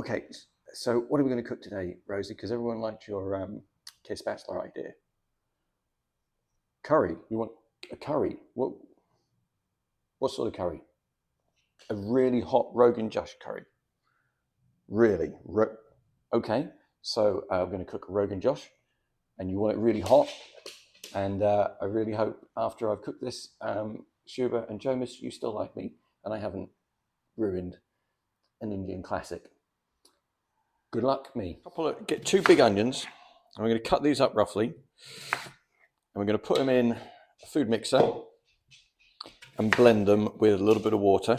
Okay, so what are we going to cook today, Rosie? Because everyone liked your kiss bachelor idea. Curry. You want a curry? What sort of curry? A really hot Rogan Josh curry. Really? Okay, so we're going to cook a Rogan Josh, and you want it really hot. And I really hope after I've cooked this, Shuba and Jomis, you still like me, and I haven't ruined an Indian classic. Good luck, me. Get 2 big onions, and we're going to cut these up roughly, and we're going to put them in a food mixer and blend them with a little bit of water.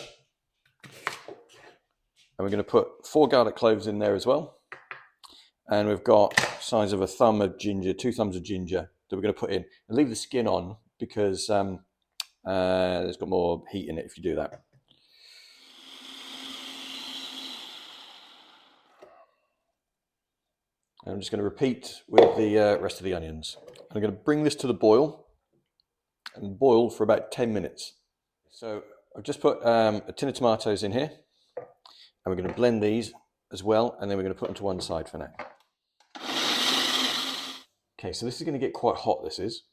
And we're going to put 4 garlic cloves in there as well. And we've got the size of a thumb of ginger, 2 thumbs of ginger that we're going to put in. And leave the skin on because there's got more heat in it if you do that. And I'm just going to repeat with the rest of the onions. I'm going to bring this to the boil and boil for about 10 minutes. So I've just put a tin of tomatoes in here, and we're going to blend these as well, and then we're going to put them to one side for now. Okay, so this is going to get quite hot, this is.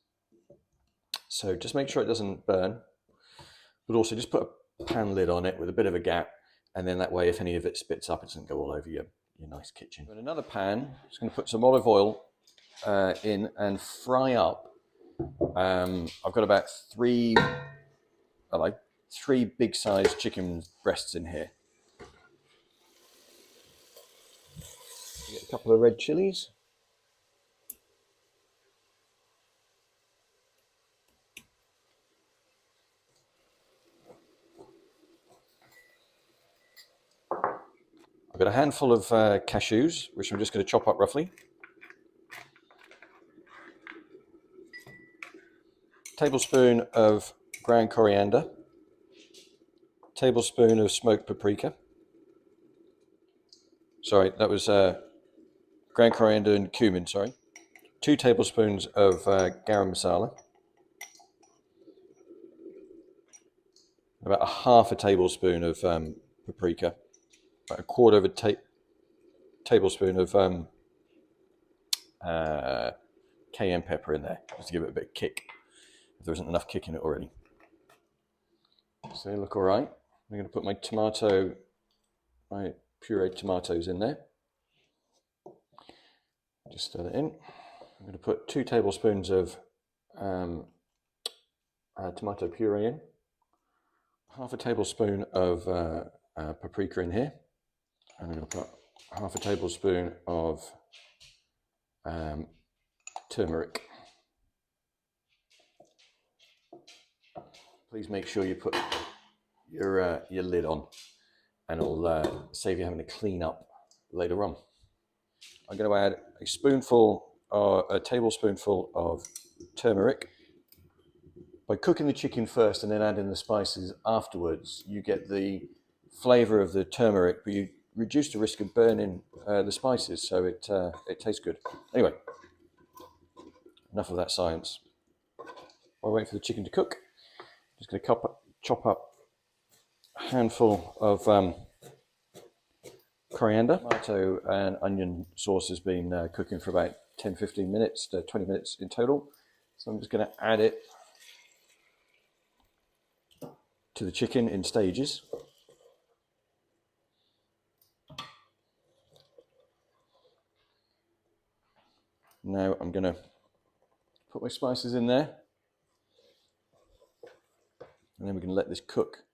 So just make sure it doesn't burn, but also just put a pan lid on it with a bit of a gap, and then that way if any of it spits up, it doesn't go all over your nice kitchen. In another pan, I'm just going to put some olive oil in and fry up. I've got about 3 big sized chicken breasts in here. Get a couple of red chillies. I've got a handful of cashews, which I'm just going to chop up roughly. Tablespoon of ground coriander. Tablespoon of smoked paprika. Sorry, that was ground coriander and cumin, sorry. 2 tablespoons of garam masala. About a half a tablespoon of paprika. About a quarter of a tablespoon of cayenne pepper in there, just to give it a bit of kick, if there isn't enough kick in it already. So they look all right. I'm going to put my pureed tomatoes in there. Just stir that in. I'm going to put 2 tablespoons of tomato puree in. Half a tablespoon of paprika in here. And I'm going to put half a tablespoon of turmeric. Please make sure you put your lid on, and it'll save you having to clean up later on. I'm going to add a tablespoonful of turmeric. By cooking the chicken first and then adding the spices afterwards, you get the flavour of the turmeric, but you reduce the risk of burning the spices, so it tastes good. Anyway, enough of that science. While I wait for the chicken to cook, I'm just going to chop up a handful of coriander. Tomato and onion sauce has been cooking for about 10-15 minutes to 20 minutes in total. So I'm just going to add it to the chicken in stages. Now I'm going to put my spices in there, and then we're going to let this cook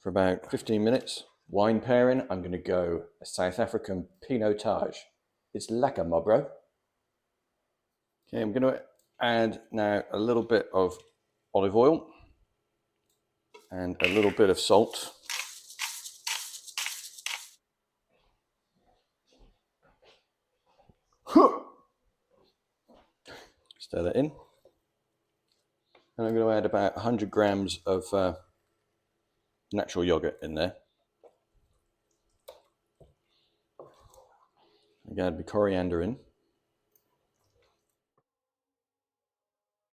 for about 15 minutes. Wine pairing, I'm going to go a South African Pinotage. It's lekker, my bro. Okay, I'm going to add now a little bit of olive oil and a little bit of salt. Stir that in. And I'm going to add about 100 grams of natural yogurt in there. I'm going to add the coriander in.